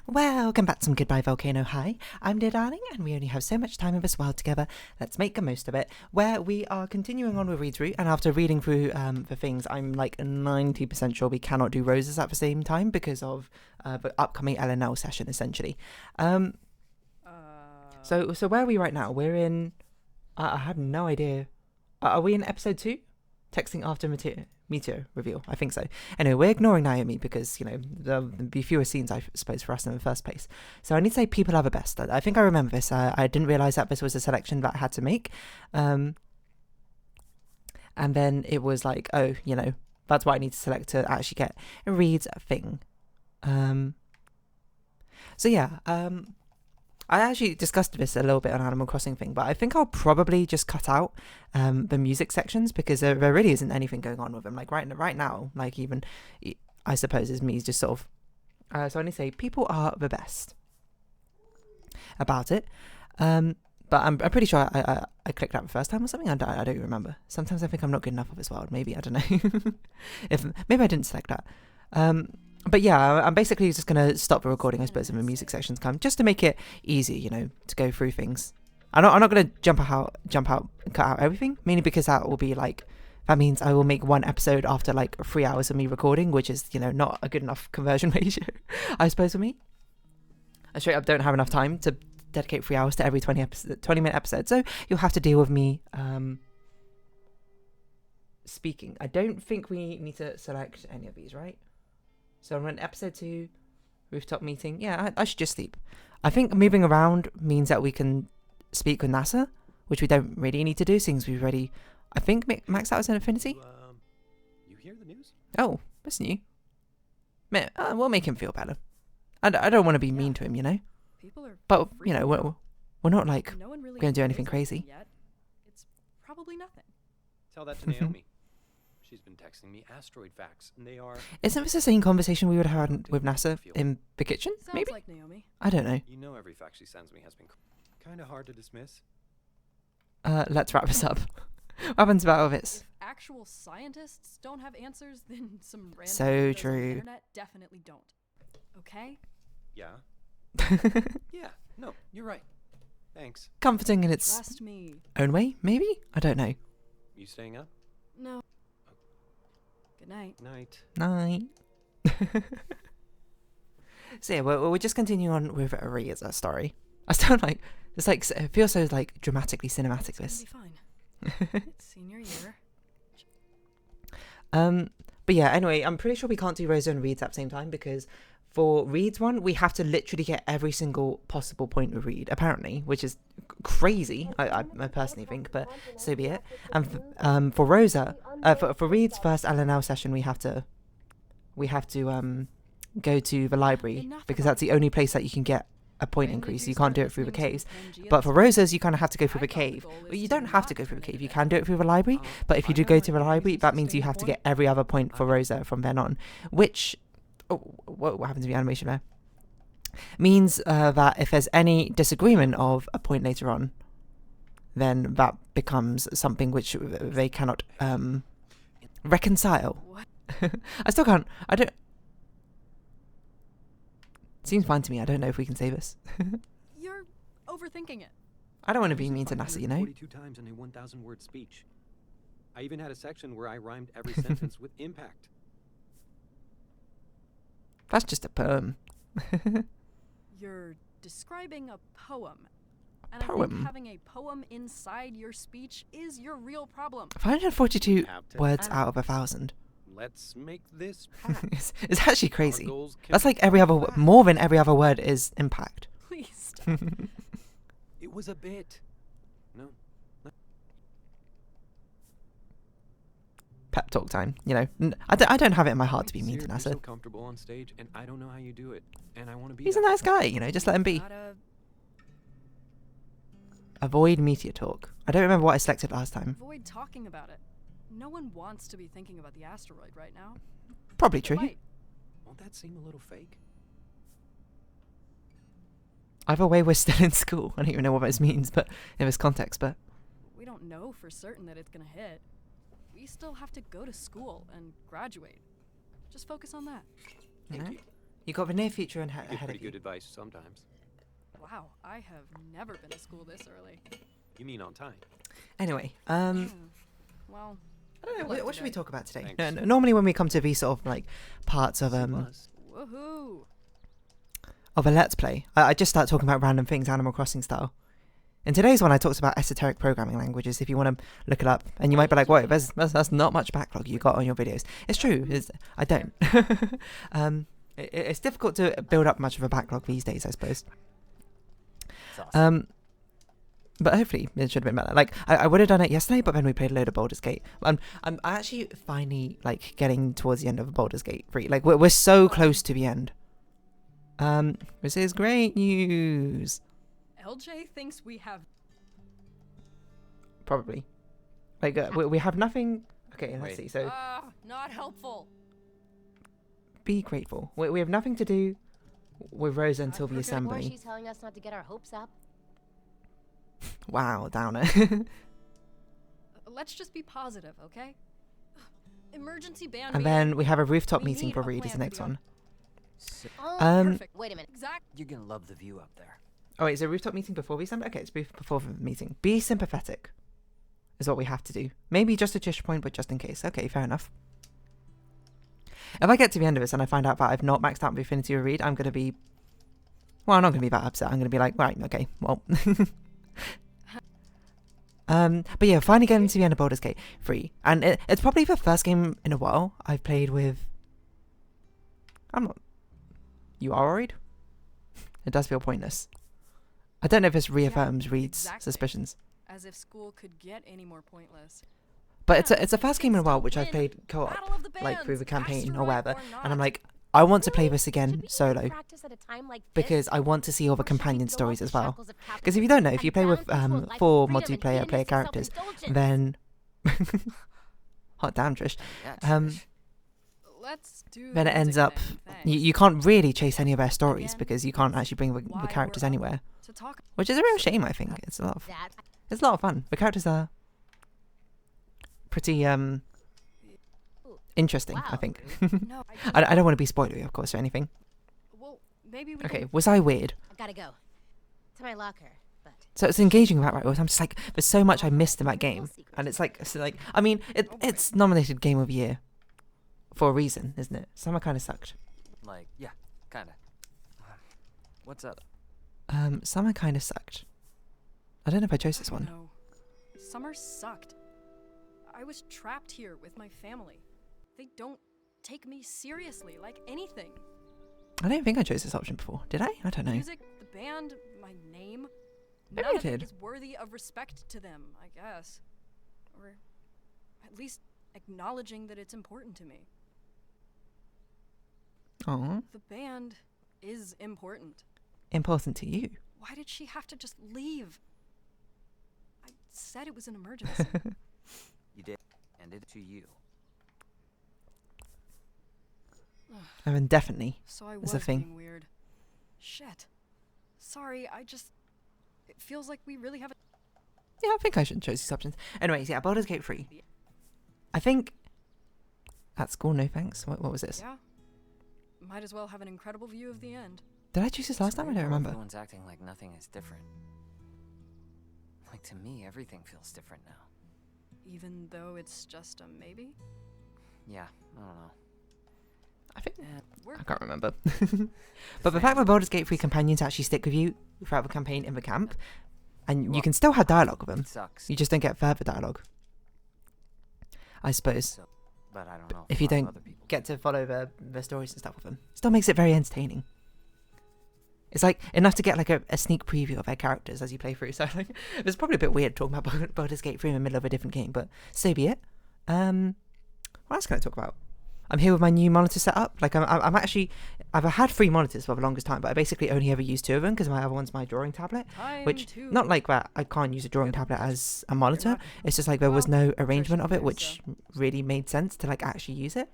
Welcome back to some Goodbye Volcano High. I'm dear darling, and we only have so much time in this world together. Let's make the most of it. Where we are continuing on with read through, and after reading through the things, I'm like 90% sure we cannot do roses at the same time because of the upcoming LNL session, essentially. So where are we right now? We're in. I have no idea. Are we in episode 2? Texting after meteor reveal. I think so. Anyway, we're ignoring Naomi because, you know, there'll be fewer scenes, I suppose, for us in the first place. So I need to say people are the best. I think I remember this. I didn't realise that this was a selection that I had to make. And then it was like, oh, you know, that's what I need to select to actually get a read thing. So yeah, I actually discussed this a little bit on Animal Crossing thing, but I think I'll probably just cut out the music sections because there really isn't anything going on with them. Like right now, like even I suppose is me just sort of. So I need to say people are the best about it. But I'm pretty sure I clicked out the first time or something. I don't remember. Sometimes I think I'm not good enough of this world. Maybe I don't know. Maybe I didn't select that. But yeah, I'm basically just going to stop the recording, I suppose, when the music sections come, just to make it easy, you know, to go through things. I'm not going to jump out, cut out everything, mainly because that will be like, that means I will make one episode after like 3 hours of me recording, which is, you know, not a good enough conversion ratio, I suppose, for me. I straight up don't have enough time to dedicate 3 hours to every 20-minute episode, so you'll have to deal with me speaking. I don't think we need to select any of these, right? So I'm on episode 2, rooftop meeting. Yeah, I should just sleep. I think moving around means that we can speak with NASA, which we don't really need to do since we've already, I think, maxed out as an affinity. You hear the news? Oh, that's new. We'll make him feel better. I don't want to be mean to him, you know? But, you know, we're not like going to do anything crazy. It's probably nothing. Tell that to Naomi. She's been texting me asteroid facts, and they are... Isn't this the same conversation we would have had with NASA in the kitchen, maybe? Sounds like Naomi. I don't know. You know every fact she sends me has been kind of hard to dismiss. Let's wrap this up. What happens about all this? If actual scientists don't have answers, then some random So weirdos on the true. internet definitely don't. Okay? Yeah? Yeah, no, you're right. Thanks. Comforting in its Trust me. own way, maybe? I don't know. You staying up? No. Good night. Night. Night. So yeah, we're just continuing on with Aria's story. I still like, it's like, it feels so like dramatically cinematic, It's this. gonna be fine. It's senior year. But yeah, anyway, I'm pretty sure we can't do Rosa and Reed's at the same time because for Reed's one, we have to literally get every single possible point with Reed, apparently, which is crazy, I personally think, but so be it. And for Rosa, for Reed's first LNL session, we have to go to the library because that's the only place that you can get a point increase. You can't do it through the caves. But for Rosa's, you kind of have to go through the cave. Well, you don't have to go through the cave. You can do it through the library. But if you do go to the library, that means you have to get every other point for Rosa from then on, which... Oh, what happens to the animation there? Means that if there's any disagreement of a point later on, then that becomes something which they cannot reconcile. I still can't. I don't. Seems fine to me. I don't know if we can say this. You're overthinking it. I don't want to be mean to NASA, you know? 42 times in a 1,000-word speech. I even had a section where I rhymed every sentence with impact. That's just a poem. You're describing a poem. And I Poem? think having a poem inside your speech is your real problem. 542 Have to- words out of 1,000. Let's make this pact. It's actually Our crazy. goals can That's like be every other, facts. more than every other word is impact. Please stop. It was a bit. No. Pep talk time, you know. I don't have it in my heart to be mean to You're so NASA. comfortable on stage, and I don't know how you do it. And I want to be. He's a that nice person. guy, you know, just let him be. Gotta Avoid meteor talk. I don't remember what I selected last time. avoid talking about it. No one wants to be thinking about the asteroid right now. Probably It true. might. Won't that seem a little fake? Either way, we're still in school. I don't even know what this means, but in this context, but We don't know for certain that it's gonna hit. We still have to go to school and graduate. Just focus on that. you Thank know, you. You got the near future You give ahead pretty of you. good advice sometimes. Wow, I have never been to school this early. You mean on time? Anyway, Well, I don't know. Good luck What should we today. talk about today? Thanks. Normally when we come to these sort of like parts of She was. woohoo! of a let's play, I just start talking about random things, Animal Crossing style. In today's one, I talked about esoteric programming languages. If you want to look it up, and you might be like, "Wait, that's not much backlog you got on your videos." It's true. I don't. It's difficult to build up much of a backlog these days, I suppose. But hopefully it should have been better. Like I would have done it yesterday, but then we played a load of Baldur's Gate. I'm actually finally like getting towards the end of Baldur's Gate 3. Like we're so close to the end. This is great news. LJ thinks we have. Probably. Like we have nothing. Okay, let's Wait. see. So Not helpful. be grateful. We have nothing to do with Rose until the Or assembly. she's telling us not to get our hopes up. Wow, downer. Let's just be positive, okay? Emergency ban. And meeting. then we have a rooftop We meeting need for a Reed is the plan next for the one. Oh, Perfect. wait a minute. Exact. You're gonna love the view up there. Oh, wait, is it a rooftop meeting before the assembly? Okay, it's before the meeting. Be sympathetic is what we have to do. Maybe just a Tish point, but just in case. Okay, fair enough. If I get to the end of this and I find out that I've not maxed out the Affinity with Reed, I'm going to be... Well, I'm not going to be that upset. I'm going to be like, right, okay, well... But yeah, finally getting to the end of Baldur's Gate 3. And it's probably the first game in a while I've played with... I'm not... You are worried? It does feel pointless. I don't know if this reaffirms Reed's exactly. suspicions. As if school could get any more pointless. But Yeah, it's a first we game can in a while still which I've win. played co-op, Battle of the like through Bands, the campaign or asteroid whatever, or and I'm not. like, I want to play Really? this again Should we solo practice at a time like because this? I want to see all the Or should we companion throw off stories the as well. shackles of Because if you don't know, if capitalism you play with and ground people in 4 life of freedom multiplayer and player hedonistic characters, self-indulgence? then hot damn Trish, Yeah, Um, Trish. Let's do. then the it ends music up thing, you thanks. can't really chase any of their stories Again, because you can't actually bring the why characters we're up anywhere, To talk. which is a real shame. I think it's a lot of fun. The characters are pretty interesting. I Wow. think. No, I don't want to be spoilery, of course, or anything. Well, maybe we. Okay, Can, was I weird? I gotta go to my locker, but So it's engaging with that, right? I'm just like, there's so much I missed in that game, and it's like, I mean, it's nominated Game of the Year for a reason, isn't it? Summer kind of sucked. Like, yeah, kinda. What's up? Summer kind of sucked. I don't know if I chose this one. No. Summer sucked. I was trapped here with my family. They don't take me seriously like anything. I don't think I chose this option before. Did I? I don't know. Music, the band, my name. Maybe None I of it did. is worthy of respect to them, I guess. Or at least acknowledging that it's important to me. Oh, The band is important. important to you. Why did she have to just leave? I said it was an emergency. You did, and it to you. I mean, definitely. So I It's was a thing. being weird. Shit. Sorry, it feels like we really have a... Yeah, I think I should choose these options. Anyways, yeah, Baldur's Gate 3. I think... At school, no thanks. What was this? Yeah. Might as well have an incredible view of the end. Did I choose this last time? I don't remember. Everyone's acting like nothing is different. Like, to me, everything feels different now. Even though it's just a maybe? Yeah, I don't know. I think... We're I can't remember. But the fact that Baldur's Gate 3 companions actually stick with you throughout the campaign in the camp, and you can still have dialogue with them, It sucks, you just don't get further dialogue. I suppose. but I don't know If a you lot of don't other people get to follow the stories and stuff with them. Still makes it very entertaining. It's like enough to get like a sneak preview of their characters as you play through. So like, it's probably a bit weird talking about Baldur's Gate 3 in the middle of a different game, but so be it. What else can I talk about? I'm here with my new monitor setup. Like I'm actually, I've had 3 monitors for the longest time, but I basically only ever use 2 of them because my other one's my drawing tablet. time Which, to... not like that, I can't use a drawing tablet as a monitor. It's just like there was no arrangement of it, which really made sense to like actually use it.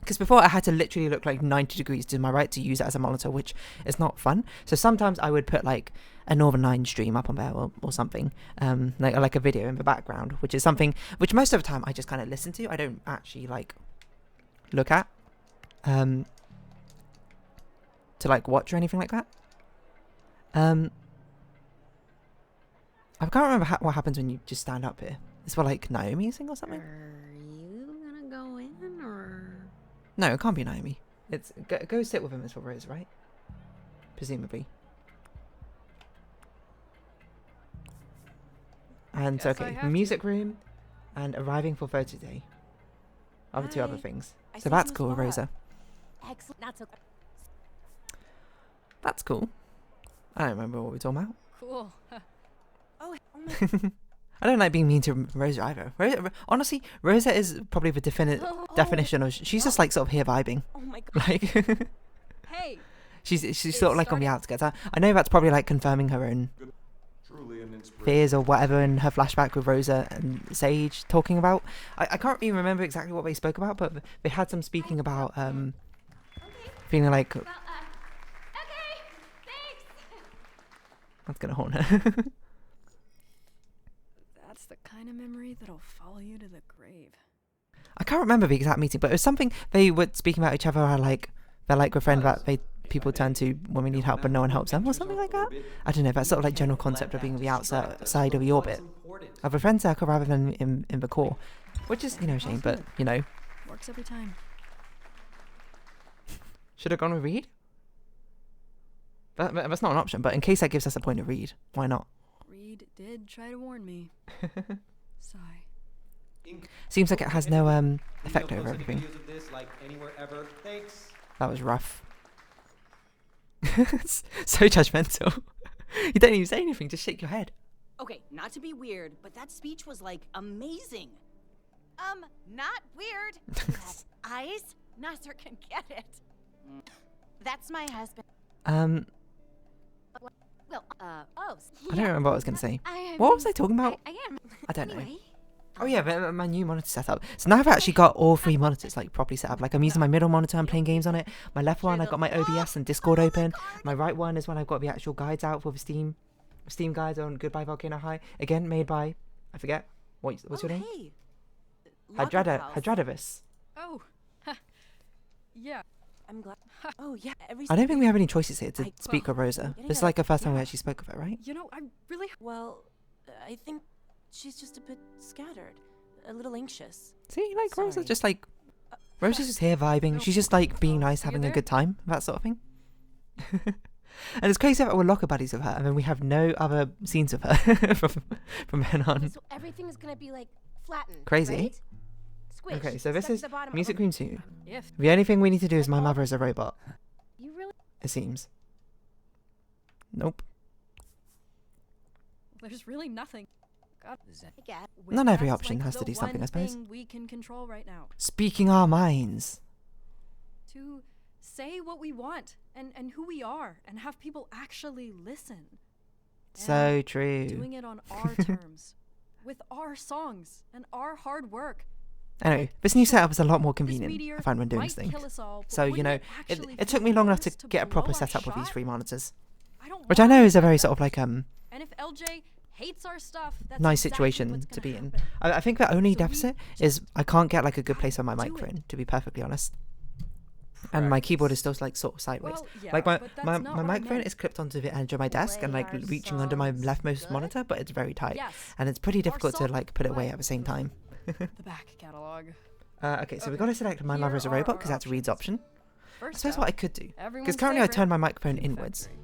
Because before I had to literally look like 90 degrees to my right to use it as a monitor, which is not fun. So sometimes I would put like a Northern Line stream up on there or something, like a video in the background, which is something which most of the time I just kind of listen to. I don't actually like look at. to like watch or anything like that. I can't remember what happens when you just stand up here. It's for like Naomi sing or something. Are you gonna go in or? No, it can't be Naomi. It's go sit with him is for Rose, right? Presumably. And Guess I okay, have to. music room, and arriving for photo day. Are the two other Hi. things. I So saved that's you a cool, spot. Rosa. Excellent. Not so. That's cool. I don't remember what we were talking about. Cool. Oh my. I don't like being mean to Rosa either. Honestly, Rosa is probably the definition of she's just like sort of here vibing. Oh my god. Like Hey, she's It sort of like on the started- outskirts. I know that's probably like confirming her own Truly an inspiration. fears or whatever in her flashback with Rosa and Sage talking about. I can't even remember exactly what they spoke about, but they had some speaking about feeling like Okay, thanks. that's gonna haunt her. that's the kind of memory that'll follow you to the grave. I can't remember the exact meeting, but it was something they were speaking about each other. Like they're like a friend that people turn to when we need help, but no one helps them, or something like that. I don't know. That's sort of like general concept of being the outside of the orbit of a friend circle rather than in the core, which is a shame. But Works every time. should have gone with Reed. That's not an option. But in case that gives us a point to Reed, why not? Reed did try to warn me. Sigh. Seems like it has no effect over everything. Videos of this, like anywhere ever. Thanks. That was rough. So judgmental. You don't even say anything, just shake your head. Okay, not to be weird, but that speech was like amazing. Not weird. You have eyes. Nasser can get it. That's my husband. Well, I don't remember what I was going to say. I What was I talking about? I am. I don't know. Anyway, Oh yeah, my new monitor setup. So now I've actually got all three monitors like properly set up. Like I'm using my middle monitor, I'm playing games on it. My left one, I've got my OBS and Discord open. My right one is when I've got the actual guides out for the Steam guides on Goodbye Volcano High. Again, made by, I forget, what's your name? Hey. Locker House. Hydradavis. Oh, yeah. I'm glad. Oh yeah. I don't think we have any choices here to I- speak of Rosa. getting This is a- like the first time we yeah. actually spoke of her, right? You know, I really. Well, I think she's just a bit scattered, a little anxious. See, like Rosa's Sorry. just like, Rosa's just here vibing. She's just like being nice, See you having a there? good time, that sort of thing. And it's crazy that we're locker buddies with her, and then we have no other scenes of her from then on. so everything is gonna be like flattened. Crazy. Right? Squish. Okay, so this stuck to is the bottom of Music a- Room 2. If The only thing we need to do is My Mother is a Robot, You really? it seems. Nope. there's really nothing. Zen. I get. Not every That's, option like, has to the do something, one I suppose. thing we can control right now. Speaking our minds. To say what we want and who we are and have people actually listen. So And true. doing it on our terms, with our songs and our hard work. Anyway, this new setup is a lot more This convenient, meteor I find, when doing might things. kill us all, but So, wouldn't it it actually took feel me long enough to worse get a blow proper our setup with these shot? three monitors. I don't Which I want know it is a like very that. sort of like And if LJ hates our stuff, that's nice exactly situation what's to gonna be in. happen. I think the only So we deficit is I can't get like a good place on my do it. microphone, to be perfectly honest. And my keyboard is still like sort of sideways. Well, yeah, Like my but that's my, not my what I microphone meant. is clipped onto the edge of my desk and like Play our reaching under my songs leftmost good? monitor, but it's very tight. Yes, And it's pretty difficult to song- like put it away but- at the same time. the back catalog. Okay, so we've Okay, got to select My Mother here is a are Robot our because that's Reed's option. I First suppose up, what I could do, because everyone's currently I favorite, turn my microphone Food inwards Factory.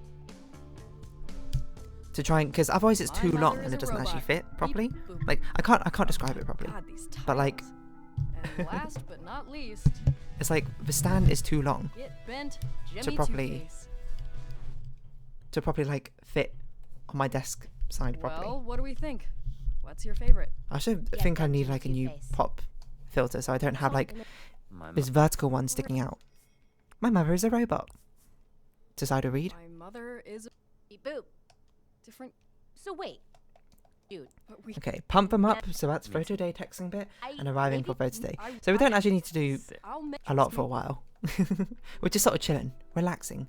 to try and, because otherwise it's My too long mother and is it a doesn't actually robot. fit Beep, properly. boop. Like I can't describe it properly. God, these But, like- titles. And last but not least, It's like the stand is too long it bent Jimmy properly Two-Face. to properly like fit on my desk side properly. Well, what do we think? What's your favorite? I should Yeah, think I that's need Jimmy like a new Two-Face. pop filter so I don't have like My this vertical one sticking out. My mother is a robot. Decide to read. My mother is Beep boop. different, So wait. Dude. but we. Okay, pump them up. So that's photo day texting bit and arriving for photo day. So we don't actually need to do I'll make a lot for a while. We're just sort of chilling, relaxing.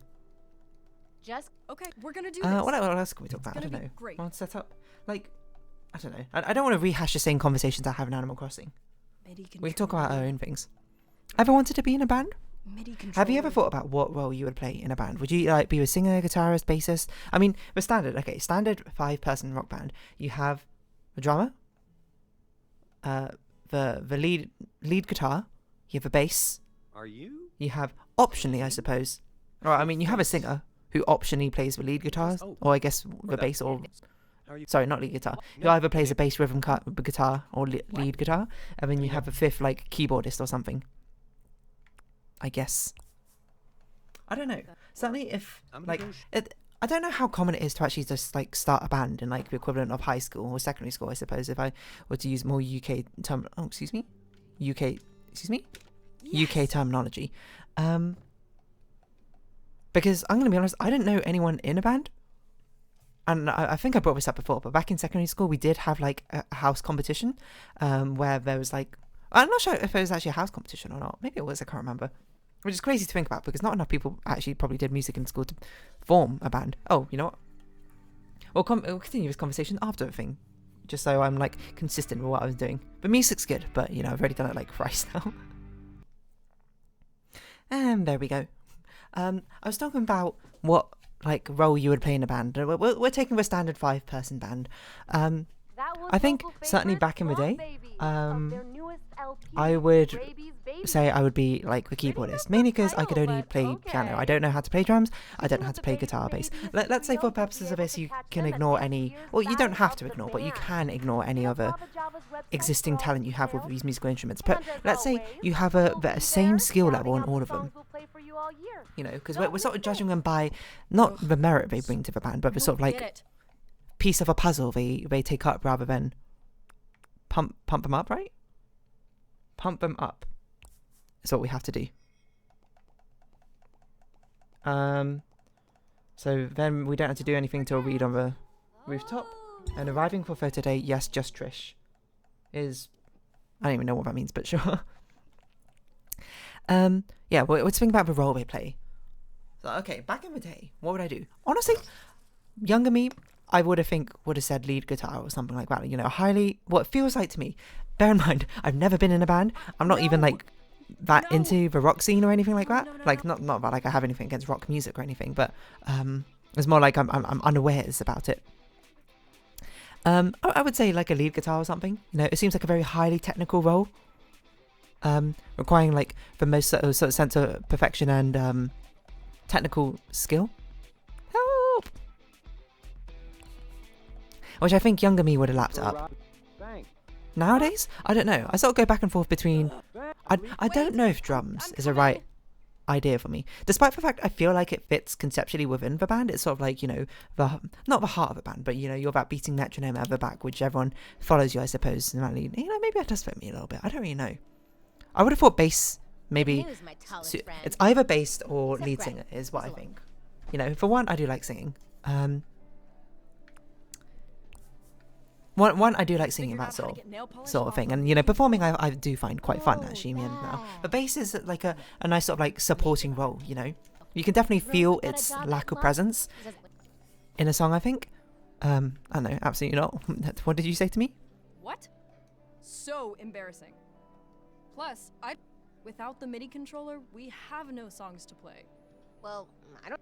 Just Okay, we're gonna do this. What else can we talk It's about? I gonna don't be know. great. Want to set up? Like, I don't know. I don't want to rehash the same conversations I have in Animal Crossing. Betty can We can talk try about our to- own things. Ever wanted to be in a band? MIDI controller. Have you ever thought about what role you would play in a band? Would you like be a singer, guitarist, bassist? I mean, the standard 5-person rock band. You have a drummer, the lead guitar. You have a bass. Are you? You have optionally, I suppose. Or I mean, you have a singer who optionally plays the lead guitar, or I guess the bass, or Are you? sorry, not lead guitar. Who either plays a bass rhythm guitar or lead guitar, and then you have a fifth like keyboardist or something. I guess. I don't know. Certainly, if I'm gonna like go it, I don't know how common it is to actually just like start a band in like the equivalent of high school or secondary school. I suppose if I were to use more UK term, UK terminology, because I'm gonna be honest, I didn't know anyone in a band, and I think I brought this up before. But back in secondary school, we did have like a house competition, where there was like, I'm not sure if it was actually a house competition or not. Maybe it was. I can't remember. Which is crazy to think about because not enough people actually probably did music in school to form a band. Oh, you know what? We'll continue this conversation after the thing, just so I'm like consistent with what I was doing. But music's good, but you know I've already done it like thrice now. And there we go. I was talking about what like role you would play in a band. We're taking the standard 5-person band. I think certainly back in the day, I would say I would be like the keyboardist, mainly because I could only play piano. I don't know how to play drums. I don't know how to play guitar, bass. Let's say for purposes of this, you can ignore any. Well, you don't have to ignore, but you can ignore any other existing talent you have with these musical instruments. But let's say you have the same skill level on all of them. You know, because we're sort of judging them by not the merit they bring to the band, but the sort of like piece of a puzzle they take up rather than pump them up, right? Pump them up is what we have to do. So then we don't have to do anything to read on the rooftop. And arriving for photo day, yes, just Trish. Is I don't even know what that means, but sure. Yeah, we're speaking about the role they play. So okay, back in the day, what would I do? Honestly, younger me, I would have said lead guitar or something like that. You know, what it feels like to me. Bear in mind, I've never been in a band. I'm not even like that into the rock scene or anything like that. Like not that like I have anything against rock music or anything, but it's more like I'm unawares about it. I would say like a lead guitar or something. You know, it seems like a very highly technical role, requiring like the most sort of sense of perfection and technical skill. Help! Which I think younger me would have lapped up. Nowadays, I don't know. I sort of go back and forth between. I don't know if drums is a right idea for me, despite the fact I feel like it fits conceptually within the band. It's sort of like, you know, not the heart of the band, but you know, you're that beating metronome at the back, which everyone follows you, I suppose. And you know, maybe it does fit me a little bit. I don't really know. I would have thought bass, maybe. It's either bass or lead singer is what I think. You know, for one, I do like singing. One, I do like singing that sort of thing, and you know, performing I do find quite fun actually. But bass is like a nice sort of like supporting role. You know, you can definitely feel its lack of presence in a song. I think. I don't know, absolutely not. What did you say to me? What? So embarrassing. Plus, without the MIDI controller, we have no songs to play. Well, I don't.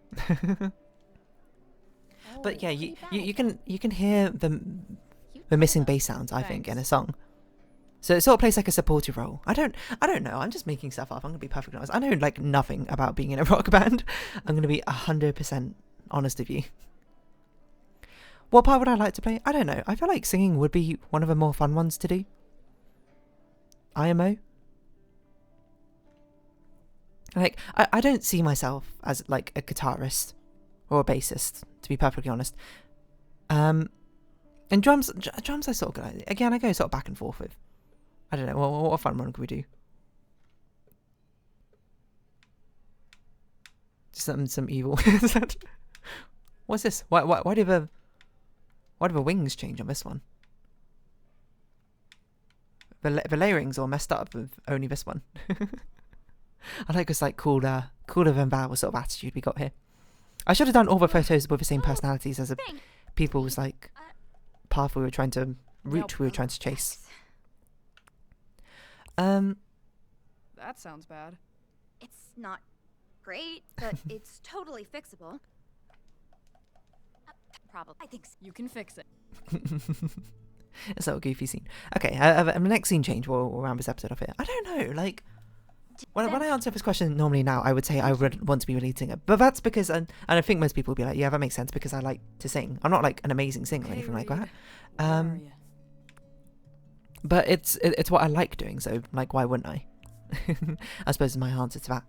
But yeah, you can hear the missing bass sounds, I think, in a song. So it sort of plays like a supportive role. I don't know. I'm just making stuff up. I'm gonna be perfectly honest. I know like nothing about being in a rock band. I'm gonna be 100% honest with you. What part would I like to play? I don't know. I feel like singing would be one of the more fun ones to do. IMO. Like I don't see myself as like a guitarist or a bassist, to be perfectly honest. And drums I sort of again I go sort of back and forth with. I don't know, what a fun one could we do? Some evil. What's this? Why do the wings change on this one? The layering's all messed up with only this one. I like this like cooler than that sort of attitude we got here. I should have done all the photos with the same personalities as people's like path we were trying to chase. That sounds bad. It's not great, but it's totally fixable. Probably. I think so. You can fix it. It's a little goofy scene. Okay, the next scene change. We'll round this episode off here. I don't know, like when I answer this question normally now, I would say I would want to be a lead singer, but that's because and I think most people would be like, yeah, that makes sense because I like to sing. I'm not like an amazing singer or anything like that. Where are you? But it's what I like doing, so like why wouldn't I? I suppose is my answer to that.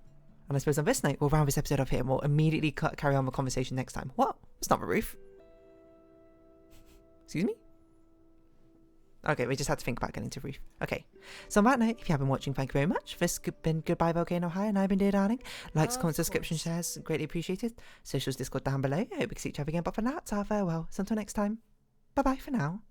And I suppose on this night we'll round this episode off here and we'll immediately carry on the conversation next time. What? It's not the roof. Excuse me? Okay, we just had to think about getting to roof. Okay. So on that note, if you have been watching, thank you very much. This has been Goodbye Volcano High, and I've been Dear Darling. Likes, comments, subscription, shares, greatly appreciated. Socials, Discord down below. I hope we can see each other again, but for now, it's our farewell. So until next time, bye-bye for now.